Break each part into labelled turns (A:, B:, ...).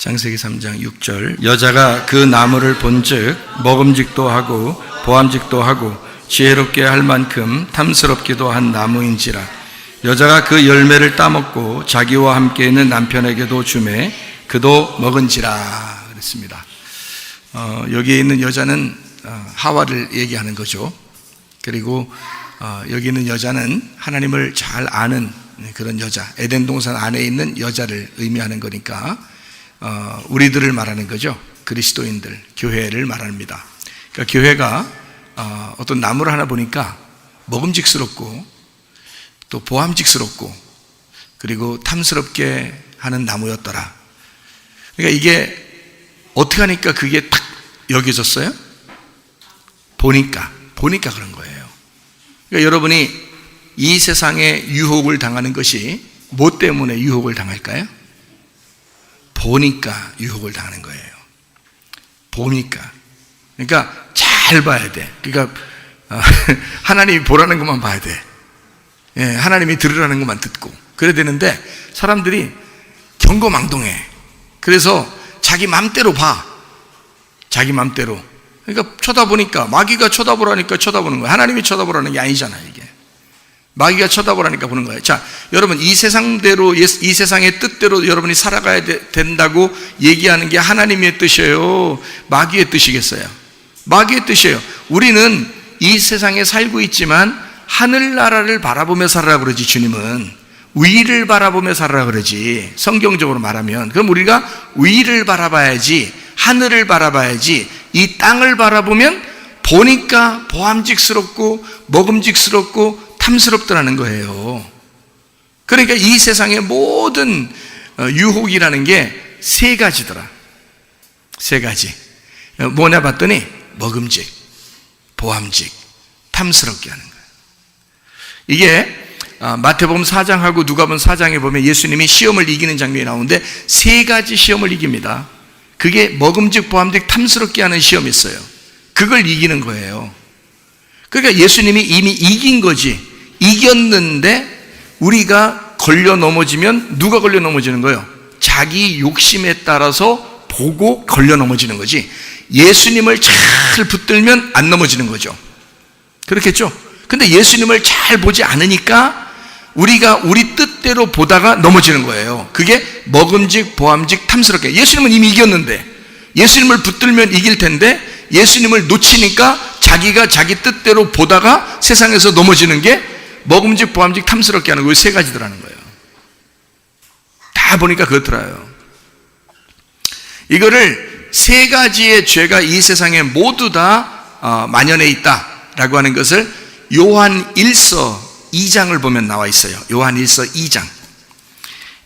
A: 창세기 3장 6절 여자가 그 나무를 본즉 먹음직도 하고 보암직도 하고 지혜롭게 할 만큼 탐스럽기도 한 나무인지라. 여자가 그 열매를 따먹고 자기와 함께 있는 남편에게도 주매 그도 먹은지라 그랬습니다. 여기에 있는 여자는 하와를 얘기하는 거죠. 그리고 여기 있는 여자는 하나님을 잘 아는 그런 여자, 에덴 동산 안에 있는 여자를 의미하는 거니까 우리들을 말하는 거죠. 그리스도인들, 교회를 말합니다. 그러니까 교회가 어떤 나무를 하나 보니까 먹음직스럽고 또 보암직스럽고 그리고 탐스럽게 하는 나무였더라. 그러니까 이게 어떻게 하니까 그게 딱 여겨졌어요? 보니까 그런 거예요. 그러니까 여러분이 이 세상에 유혹을 당하는 것이 뭐 때문에 유혹을 당할까요? 보니까 유혹을 당하는 거예요. 보니까. 그러니까 잘 봐야 돼. 그러니까 하나님이 보라는 것만 봐야 돼. 예, 하나님이 들으라는 것만 듣고 그래야 되는데 사람들이 경거망동해. 그래서 자기 맘대로 봐. 자기 맘대로. 그러니까 쳐다보니까 마귀가 쳐다보라니까 쳐다보는 거야. 하나님이 쳐다보라는 게 아니잖아요, 이게. 마귀가 쳐다보라니까 보는 거예요. 자, 여러분 이 세상대로, 이 세상의 뜻대로 여러분이 살아가야 된다고 얘기하는 게 하나님의 뜻이에요? 마귀의 뜻이겠어요? 마귀의 뜻이에요. 우리는 이 세상에 살고 있지만 하늘나라를 바라보며 살아라 그러지. 주님은 위를 바라보며 살아라 그러지. 성경적으로 말하면. 그럼 우리가 위를 바라봐야지, 하늘을 바라봐야지. 이 땅을 바라보면 보니까 보암직스럽고 먹음직스럽고 탐스럽더라는 거예요. 그러니까 이 세상의 모든 유혹이라는 게 세 가지더라. 세 가지. 뭐냐 봤더니 먹음직, 보암직, 탐스럽게 하는 거예요. 이게 마태복음 4장하고 누가복음 4장에 보면 예수님이 시험을 이기는 장면이 나오는데 세 가지 시험을 이깁니다. 그게 먹음직, 보암직, 탐스럽게 하는 시험이 있어요. 그걸 이기는 거예요. 그러니까 예수님이 이미 이긴 거지. 이겼는데 우리가 걸려 넘어지면 누가 걸려 넘어지는 거예요? 자기 욕심에 따라서 보고 걸려 넘어지는 거지. 예수님을 잘 붙들면 안 넘어지는 거죠. 그렇겠죠? 근데 예수님을 잘 보지 않으니까 우리가 우리 뜻대로 보다가 넘어지는 거예요. 그게 먹음직, 보암직, 탐스럽게. 예수님은 이미 이겼는데 예수님을 붙들면 이길 텐데 예수님을 놓치니까 자기가 자기 뜻대로 보다가 세상에서 넘어지는 게 먹음직, 보암직, 탐스럽게 하는 거 세 가지더라는 거예요. 다 보니까 그렇더라요. 이거를 세 가지의 죄가 이 세상에 모두 다 만연해 있다라고 하는 것을 요한 1서 2장을 보면 나와 있어요. 요한 1서 2장.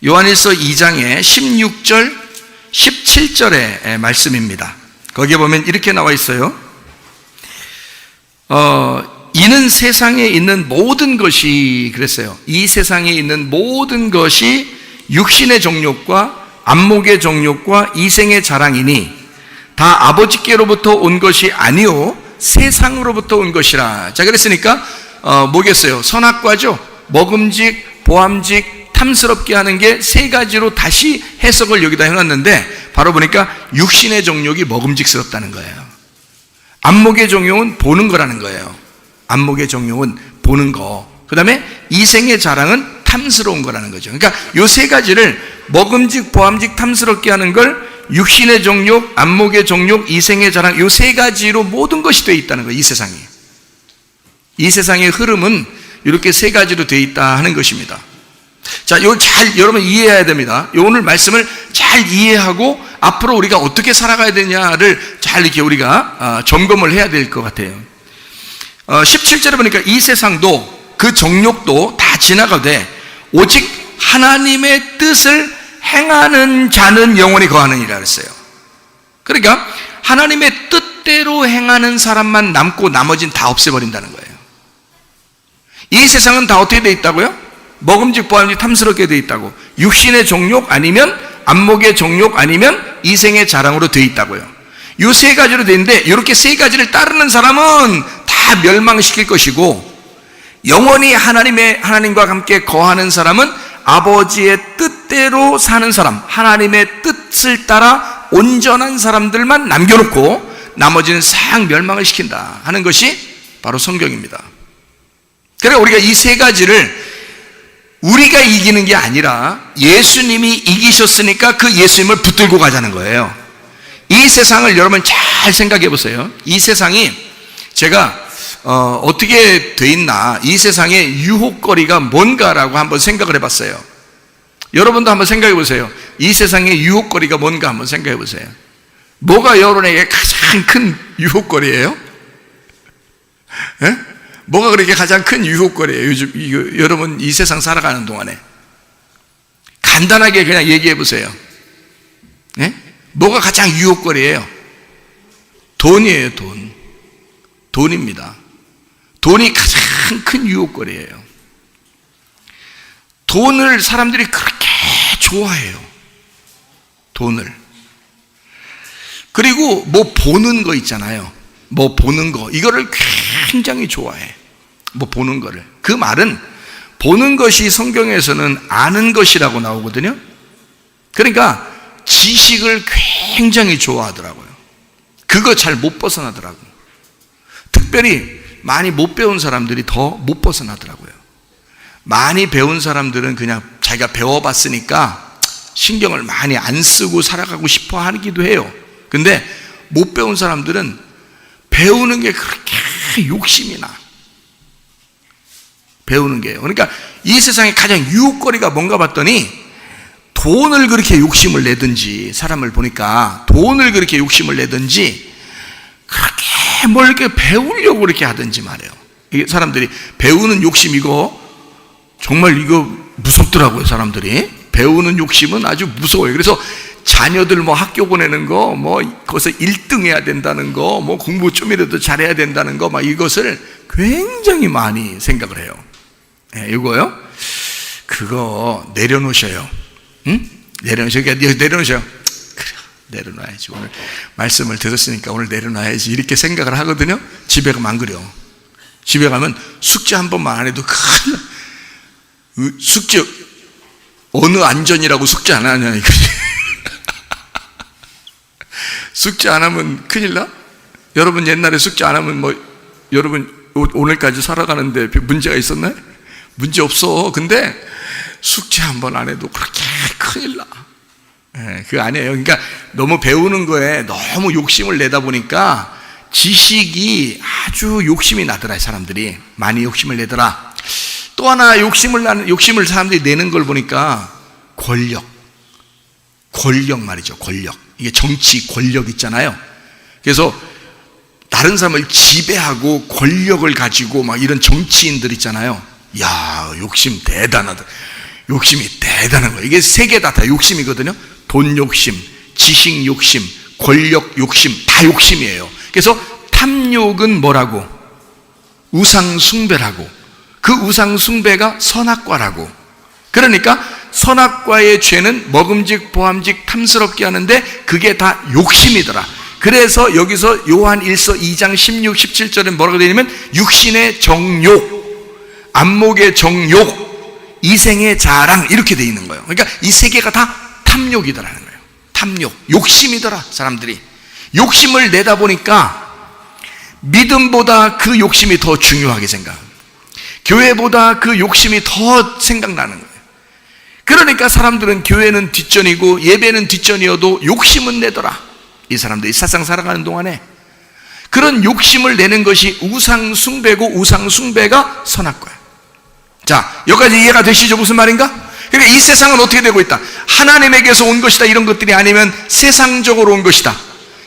A: 요한 1서 2장의 16절, 17절의 말씀입니다. 거기에 보면 이렇게 나와 있어요. 이는 세상에 있는 모든 것이 그랬어요. 이 세상에 있는 모든 것이 육신의 정욕과 안목의 정욕과 이생의 자랑이니 다 아버지께로부터 온 것이 아니요 세상으로부터 온 것이라. 자, 그랬으니까 뭐겠어요? 선악과죠. 먹음직, 보암직, 탐스럽게 하는 게 세 가지로 다시 해석을 여기다 해놨는데 바로 보니까 육신의 정욕이 먹음직스럽다는 거예요. 안목의 정욕은 보는 거라는 거예요. 안목의 정욕은 보는 거. 그 다음에 이생의 자랑은 탐스러운 거라는 거죠. 그러니까 요 세 가지를 먹음직, 보암직, 탐스럽게 하는 걸 육신의 정욕, 안목의 정욕, 이생의 자랑 요 세 가지로 모든 것이 되어 있다는 거예요. 이 세상이. 이 세상의 흐름은 이렇게 세 가지로 되어 있다 하는 것입니다. 자, 요 잘 여러분 이해해야 됩니다. 요 오늘 말씀을 잘 이해하고 앞으로 우리가 어떻게 살아가야 되냐를 잘 이렇게 우리가 점검을 해야 될 것 같아요. 17절에 보니까 이 세상도 그 정욕도 다 지나가되 오직 하나님의 뜻을 행하는 자는 영원히 거하느니라 그랬어요. 그러니까 하나님의 뜻대로 행하는 사람만 남고 나머지는 다 없애버린다는 거예요. 이 세상은 다 어떻게 되어 있다고요? 먹음직, 보암직, 탐스럽게 되어 있다고. 육신의 정욕 아니면 안목의 정욕 아니면 이생의 자랑으로 되어 있다고요. 이 세 가지로 되어 있는데 이렇게 세 가지를 따르는 사람은 다 멸망시킬 것이고 영원히 하나님과 함께 거하는 사람은 아버지의 뜻대로 뜻대로 사는 사람, 하나님의 뜻을 따라 온전한 사람들만 남겨놓고 나머지는 싹 멸망을 시킨다 하는 것이 바로 성경입니다. 그러니까 우리가 이 세 가지를 우리가 이기는 게 아니라 예수님이 이기셨으니까 그 예수님을 붙들고 가자는 거예요. 이 세상을 여러분 잘 생각해 보세요. 이 세상이 제가 어떻게 돼 있나, 이 세상의 유혹거리가 뭔가라고 한번 생각을 해봤어요. 여러분도 한번 생각해 보세요. 이 세상의 유혹거리가 뭔가 한번 생각해 보세요. 뭐가 여러분에게 가장 큰 유혹거리예요? 예? 뭐가 그렇게 가장 큰 유혹거리예요? 요즘 여러분 이 세상 살아가는 동안에 간단하게 그냥 얘기해 보세요. 예? 뭐가 가장 유혹거리예요? 돈이에요. 돈입니다. 돈이 가장 큰 유혹거리예요. 돈을 사람들이 그렇게 좋아해요. 돈을. 그리고 뭐 보는 거 있잖아요. 뭐 보는 거, 이거를 굉장히 좋아해. 뭐 보는 거를. 그 말은 보는 것이 성경에서는 아는 것이라고 나오거든요. 그러니까 지식을 굉장히 좋아하더라고요. 그거 잘 못 벗어나더라고요. 특별히 많이 못 배운 사람들이 더 못 벗어나더라고요. 많이 배운 사람들은 그냥 자기가 배워봤으니까 신경을 많이 안 쓰고 살아가고 싶어 하기도 해요. 근데 못 배운 사람들은 배우는 게 그렇게 욕심이 나. 배우는 게요. 그러니까 이 세상에 가장 유혹거리가 뭔가 봤더니 돈을 그렇게 욕심을 내든지, 사람을 보니까 돈을 그렇게 욕심을 내든지 그렇게 뭘 이렇게 배우려고 그렇게 하든지 말이에요. 이게 사람들이 배우는 욕심, 이거 정말 이거 무섭더라고요. 사람들이 배우는 욕심은 아주 무서워요. 그래서 자녀들 뭐 학교 보내는 거, 뭐 거기서 1등 해야 된다는 거, 뭐 공부 좀이라도 잘해야 된다는 거, 막 이것을 굉장히 많이 생각을 해요. 네, 이거요? 그거 내려놓으셔요. 응? 내려놓으셔요. 내려놓으셔요. 그래, 내려놔야지. 오늘 말씀을 들었으니까 오늘 내려놔야지. 이렇게 생각을 하거든요. 집에 가면 안 그래요. 집에 가면 숙제 한 번만 안 해도 큰일 나. 숙제 어느 안전이라고 숙제 안 하냐 이거지. 숙제 안 하면 큰일 나? 여러분 옛날에 숙제 안 하면 뭐 여러분 오늘까지 살아가는데 문제가 있었나요? 문제 없어. 근데 숙제 한 번 안 해도 그렇게 큰일 나. 네, 그거 아니에요. 그러니까 너무 배우는 거에 너무 욕심을 내다 보니까 지식이 아주 욕심이 나더라. 사람들이 많이 욕심을 내더라. 또 하나 욕심을 사람들이 내는 걸 보니까 권력 말이죠. 권력. 이게 정치 권력 있잖아요. 그래서 다른 사람을 지배하고 권력을 가지고 막 이런 정치인들 있잖아요. 야, 욕심 대단하다. 욕심이 대단한 거예요. 이게 세 개 다 욕심이거든요. 돈 욕심, 지식 욕심, 권력 욕심, 다 욕심이에요. 그래서 탐욕은 뭐라고? 우상 숭배라고. 그 우상 숭배가 선악과라고. 그러니까 선악과의 죄는 먹음직 보암직 탐스럽게 하는데 그게 다 욕심이더라. 그래서 여기서 요한 1서 2장 16, 17절에 뭐라고 되어 있냐면 육신의 정욕, 안목의 정욕, 이생의 자랑, 이렇게 되어 있는 거예요. 그러니까 이 세 개가 다 탐욕이더라는 거예요. 탐욕, 욕심이더라. 사람들이 욕심을 내다 보니까 믿음보다 그 욕심이 더 중요하게 생각합니다. 교회보다 그 욕심이 더 생각나는 거예요. 그러니까 사람들은 교회는 뒷전이고 예배는 뒷전이어도 욕심은 내더라. 이 사람들이 세상 살아가는 동안에 그런 욕심을 내는 것이 우상 숭배고, 우상 숭배가 선악과예요. 자, 여기까지 이해가 되시죠? 무슨 말인가? 그러니까 이 세상은 어떻게 되고 있다? 하나님에게서 온 것이다 이런 것들이 아니면 세상적으로 온 것이다.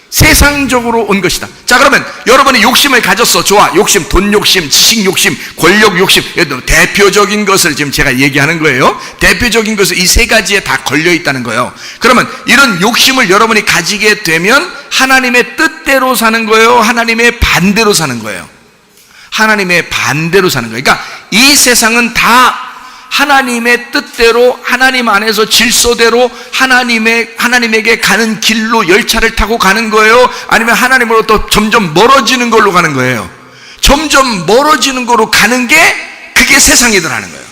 A: 세상적으로 온 것이다. 자, 그러면 여러분이 욕심을 가졌어. 좋아. 욕심, 돈 욕심, 지식 욕심, 권력 욕심. 대표적인 것을 지금 제가 얘기하는 거예요. 대표적인 것을 이 세 가지에 다 걸려 있다는 거예요. 그러면 이런 욕심을 여러분이 가지게 되면 하나님의 뜻대로 사는 거예요? 하나님의 반대로 사는 거예요? 하나님의 반대로 사는 거예요. 그러니까 이 세상은 다 하나님의 뜻대로, 하나님 안에서 질서대로 하나님에게 가는 길로 열차를 타고 가는 거예요? 아니면 하나님으로부터 점점 멀어지는 걸로 가는 거예요? 점점 멀어지는 걸로 가는 게 그게 세상이더라는 거예요.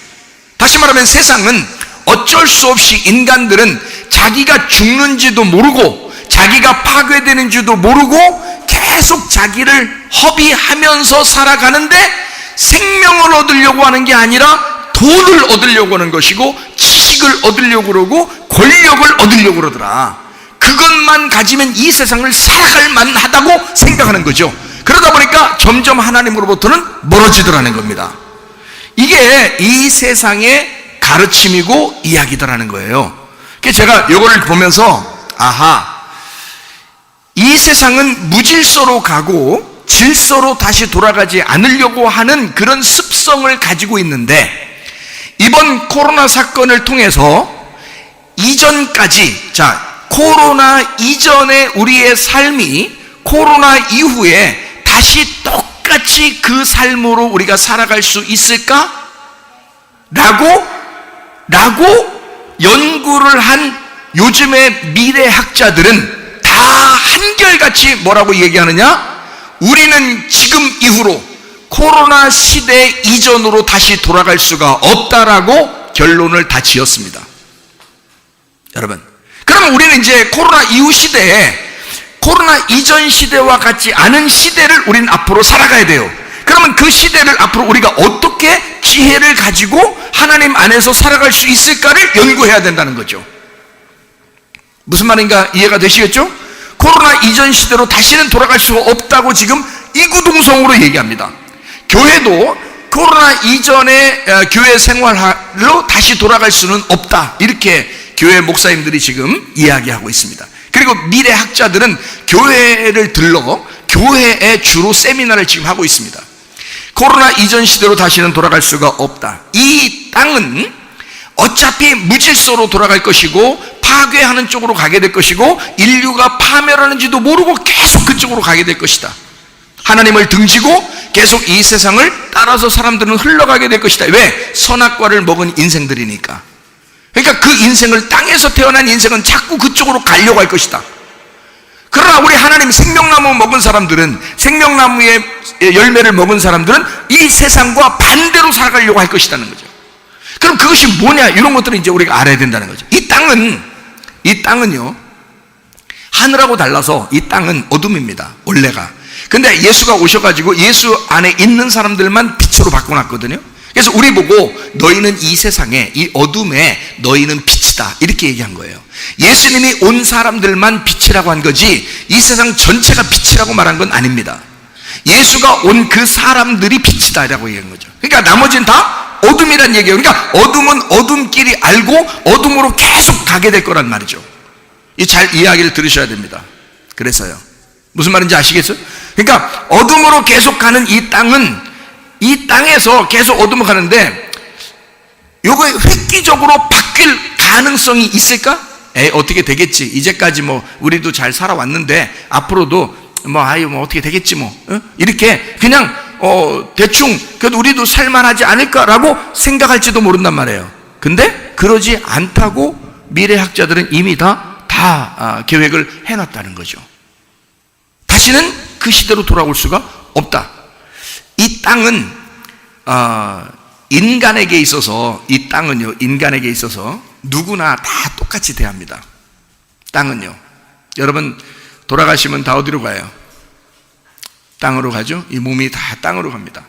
A: 다시 말하면 세상은 어쩔 수 없이 인간들은 자기가 죽는지도 모르고 자기가 파괴되는지도 모르고 계속 자기를 허비하면서 살아가는데, 생명을 얻으려고 하는 게 아니라 돈을 얻으려고 하는 것이고 지식을 얻으려고 그러고 권력을 얻으려고 그러더라. 그것만 가지면 이 세상을 살아갈 만하다고 생각하는 거죠. 그러다 보니까 점점 하나님으로부터는 멀어지더라는 겁니다. 이게 이 세상의 가르침이고 이야기더라는 거예요. 그래서 제가 이거를 보면서 이 세상은 무질서로 가고 질서로 다시 돌아가지 않으려고 하는 그런 습성을 가지고 있는데, 이번 코로나 사건을 통해서 이전까지, 코로나 이전의 우리의 삶이 코로나 이후에 다시 똑같이 그 삶으로 우리가 살아갈 수 있을까? 라고 연구를 한 요즘의 미래학자들은 다 한결같이 뭐라고 얘기하느냐? 우리는 지금 이후로 코로나 시대 이전으로 다시 돌아갈 수가 없다라고 결론을 다 지었습니다. 여러분, 그러면 우리는 이제 코로나 이후 시대에 코로나 이전 시대와 같지 않은 시대를 우리는 앞으로 살아가야 돼요. 그러면 그 시대를 앞으로 우리가 어떻게 지혜를 가지고 하나님 안에서 살아갈 수 있을까를 연구해야 된다는 거죠. 무슨 말인가 이해가 되시겠죠? 코로나 이전 시대로 다시는 돌아갈 수가 없다고 지금 이구동성으로 얘기합니다. 교회도 코로나 이전의 교회 생활로 다시 돌아갈 수는 없다, 이렇게 교회 목사님들이 지금 이야기하고 있습니다. 그리고 미래학자들은 교회를 들러 교회에 주로 세미나를 지금 하고 있습니다. 코로나 이전 시대로 다시는 돌아갈 수가 없다. 이 땅은 어차피 무질서로 돌아갈 것이고 파괴하는 쪽으로 가게 될 것이고 인류가 파멸하는지도 모르고 계속 그쪽으로 가게 될 것이다. 하나님을 등지고 계속 이 세상을 따라서 사람들은 흘러가게 될 것이다. 왜? 선악과를 먹은 인생들이니까. 그러니까 그 인생을, 땅에서 태어난 인생은 자꾸 그쪽으로 가려고 할 것이다. 그러나 우리 하나님 생명나무 먹은 사람들은, 생명나무의 열매를 먹은 사람들은 이 세상과 반대로 살아가려고 할 것이라는 거죠. 그럼 그것이 뭐냐, 이런 것들은 이제 우리가 알아야 된다는 거죠. 이 땅은요, 하늘하고 달라서 이 땅은 어둠입니다, 원래가. 근데 예수가 오셔가지고 예수 안에 있는 사람들만 빛으로 바꿔놨거든요. 그래서 우리 보고 너희는 이 세상에, 이 어둠에 너희는 빛이다, 이렇게 얘기한 거예요. 예수님이 온 사람들만 빛이라고 한 거지 이 세상 전체가 빛이라고 말한 건 아닙니다. 예수가 온 그 사람들이 빛이다 라고 얘기한 거죠. 그러니까 나머지는 다 어둠이란 얘기예요. 그러니까 어둠은 어둠끼리 알고 어둠으로 계속 가게 될 거란 말이죠. 이 잘 이야기를 들으셔야 됩니다. 그래서요, 무슨 말인지 아시겠어요? 그러니까 어둠으로 계속 가는 이 땅은, 이 땅에서 계속 어둠으로 가는데 요거 획기적으로 바뀔 가능성이 있을까? 어떻게 되겠지, 이제까지 뭐 우리도 잘 살아왔는데 앞으로도 뭐 어떻게 되겠지 이렇게 그냥 대충 그래도 우리도 살만하지 않을까라고 생각할지도 모른단 말이에요. 근데 그러지 않다고 미래학자들은 이미 다 계획을 해놨다는 거죠. 다시는 그 시대로 돌아올 수가 없다. 이 땅은 인간에게 있어서, 이 땅은요, 인간에게 있어서 누구나 다 똑같이 대합니다. 땅은요, 여러분 돌아가시면 다 어디로 가요? 땅으로 가죠. 이 몸이 다 땅으로 갑니다.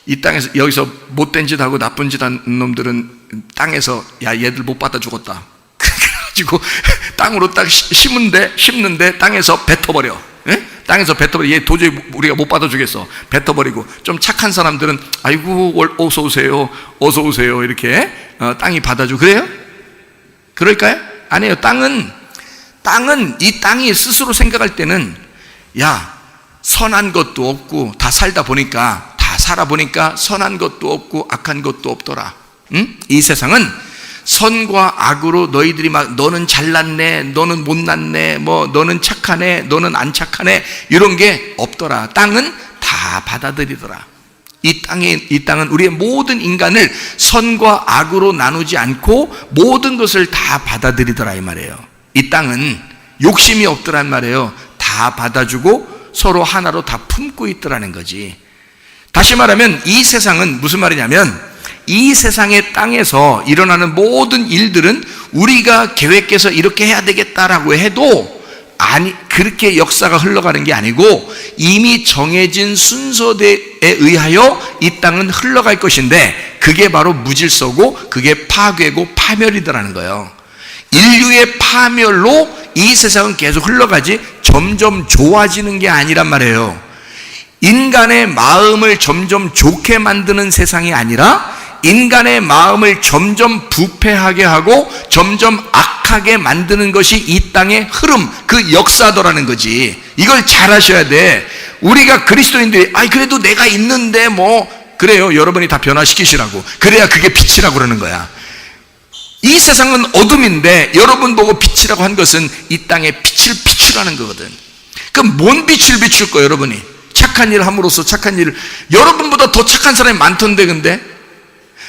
A: 이 땅에서 여기서 못된 짓 하고 나쁜 짓 한 놈들은 땅에서, 야 얘들 못 받아 죽었다 그래가지고 땅으로 딱 심는데 땅에서 뱉어버려. 땅에서 뱉어버려. 얘 도저히 우리가 못 받아 주겠어. 뱉어버리고, 좀 착한 사람들은 아이고 어서 오세요 이렇게 땅이 받아주고. 그래요? 그럴까요? 아니에요. 땅은 이 땅이 스스로 생각할 때는, 야 선한 것도 없고 다 살아보니까 선한 것도 없고 악한 것도 없더라. 이 세상은 선과 악으로 너희들이 막 너는 잘났네, 너는 못났네, 뭐 너는 착하네, 너는 안 착하네, 이런 게 없더라. 땅은 다 받아들이더라. 이 땅은 우리의 모든 인간을 선과 악으로 나누지 않고 모든 것을 다 받아들이더라 이 말이에요. 이 땅은 욕심이 없더란 말이에요. 다 받아주고 서로 하나로 다 품고 있더라는 거지. 다시 말하면 이 세상은 무슨 말이냐면, 이 세상의 땅에서 일어나는 모든 일들은 우리가 계획해서 이렇게 해야 되겠다라고 해도 그렇게 역사가 흘러가는 게 아니고 이미 정해진 순서대에 의하여 이 땅은 흘러갈 것인데, 그게 바로 무질서고 그게 파괴고 파멸이더라는 거예요. 인류의 파멸로 이 세상은 계속 흘러가지 점점 좋아지는 게 아니란 말이에요. 인간의 마음을 점점 좋게 만드는 세상이 아니라 인간의 마음을 점점 부패하게 하고 점점 악하게 만드는 것이 이 땅의 흐름, 그 역사더라는 거지. 이걸 잘 아셔야 돼. 우리가 그리스도인들이 그래도 내가 있는데 그래요. 여러분이 다 변화시키시라고. 그래야 그게 빛이라고 그러는 거야. 이 세상은 어둠인데 여러분 보고 빛이라고 한 것은 이 땅에 빛을 비추라는 거거든. 그럼 뭔 빛을 비출 거예요, 여러분이? 착한 일을 함으로써 착한 일을, 여러분보다 더 착한 사람이 많던데, 근데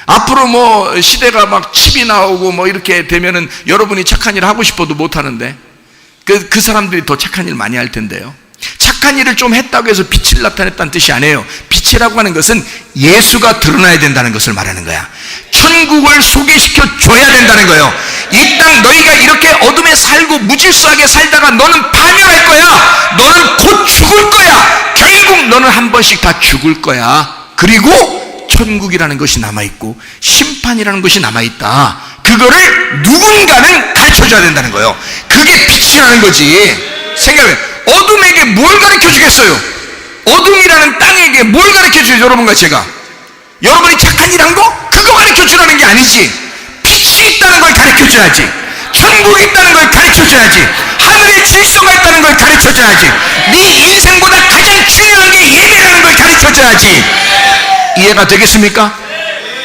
A: 앞으로 시대가 막 칩이 나오고 이렇게 되면은 여러분이 착한 일을 하고 싶어도 못 하는데, 그 사람들이 더 착한 일 많이 할 텐데요. 착한 일을 좀 했다고 해서 빛을 나타냈다는 뜻이 아니에요. 빛이라고 하는 것은 예수가 드러나야 된다는 것을 말하는 거야. 천국을 소개시켜 줘야 된다는 거예요. 이 땅 너희가 이렇게 어둠에 살고 무질서하게 살다가 너는 파멸할 거야. 너는 곧 죽을 거야. 결국 너는 한 번씩 다 죽을 거야. 그리고 천국이라는 것이 남아있고 심판이라는 것이 남아있다. 그거를 누군가는 가르쳐줘야 된다는 거예요. 그게 빛이라는 거지. 생각해. 어둠에게 뭘 가르쳐 주겠어요? 어둠이라는 땅에게 뭘 가르쳐 주죠? 여러분과 제가. 여러분이 착한 일 한 거? 그거 가르쳐 주라는 게 아니지. 빛이 있다는 걸 가르쳐 줘야지. 천국이 있다는 걸 가르쳐 줘야지. 하늘의 질서가 있다는 걸 가르쳐 줘야지. 네 인생보다 가장 중요한 게 예배라는 걸 가르쳐 줘야지. 이해가 되겠습니까?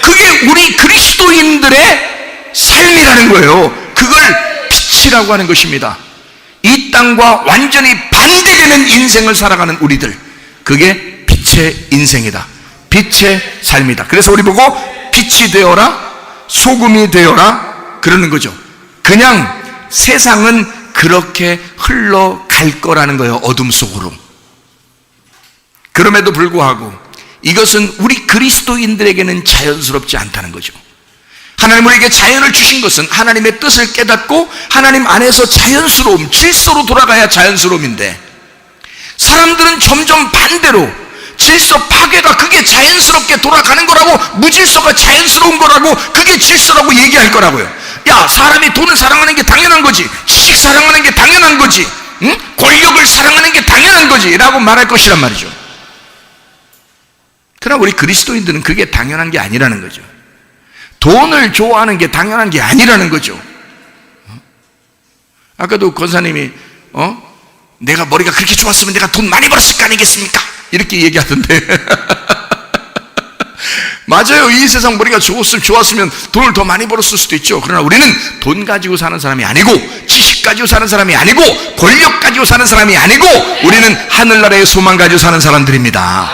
A: 그게 우리 그리스도인들의 삶이라는 거예요. 그걸 빛이라고 하는 것입니다. 이 땅과 완전히 반대되는 인생을 살아가는 우리들, 그게 빛의 인생이다. 빛의 삶이다. 그래서 우리 보고 빛이 되어라, 소금이 되어라 그러는 거죠. 그냥 세상은 그렇게 흘러갈 거라는 거예요. 어둠 속으로. 그럼에도 불구하고 이것은 우리 그리스도인들에게는 자연스럽지 않다는 거죠. 하나님 우리에게 자연을 주신 것은 하나님의 뜻을 깨닫고 하나님 안에서 자연스러움, 질서로 돌아가야 자연스러움인데, 사람들은 점점 반대로 질서 파괴가 그게 자연스럽게 돌아가는 거라고, 무질서가 자연스러운 거라고, 그게 질서라고 얘기할 거라고요. 야, 사람이 돈을 사랑하는 게 당연한 거지, 지식 사랑하는 게 당연한 거지, 권력을 사랑하는 게 당연한 거지 라고 말할 것이란 말이죠. 그러나 우리 그리스도인들은 그게 당연한 게 아니라는 거죠. 돈을 좋아하는 게 당연한 게 아니라는 거죠. 아까도 권사님이 내가 머리가 그렇게 좋았으면 내가 돈 많이 벌었을 거 아니겠습니까? 이렇게 얘기하던데 맞아요. 이 세상 머리가 좋았으면 돈을 더 많이 벌었을 수도 있죠. 그러나 우리는 돈 가지고 사는 사람이 아니고, 지식 가지고 사는 사람이 아니고, 권력 가지고 사는 사람이 아니고, 우리는 하늘나라의 소망 가지고 사는 사람들입니다.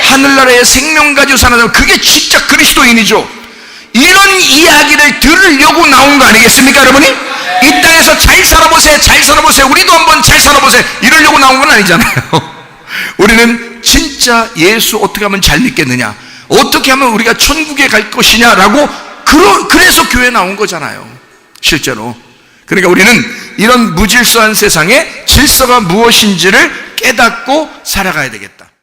A: 하늘나라의 생명 가지고 사는 사람, 그게 진짜 그리스도인이죠. 이런 이야기를 들으려고 나온 거 아니겠습니까, 여러분이? 이 땅에서 잘 살아보세요, 잘 살아보세요, 우리도 한번 잘 살아보세요, 이러려고 나온 건 아니잖아요. 우리는 진짜 예수 어떻게 하면 잘 믿겠느냐, 어떻게 하면 우리가 천국에 갈 것이냐라고, 그래서 교회에 나온 거잖아요, 실제로. 그러니까 우리는 이런 무질서한 세상에 질서가 무엇인지를 깨닫고 살아가야 되겠다.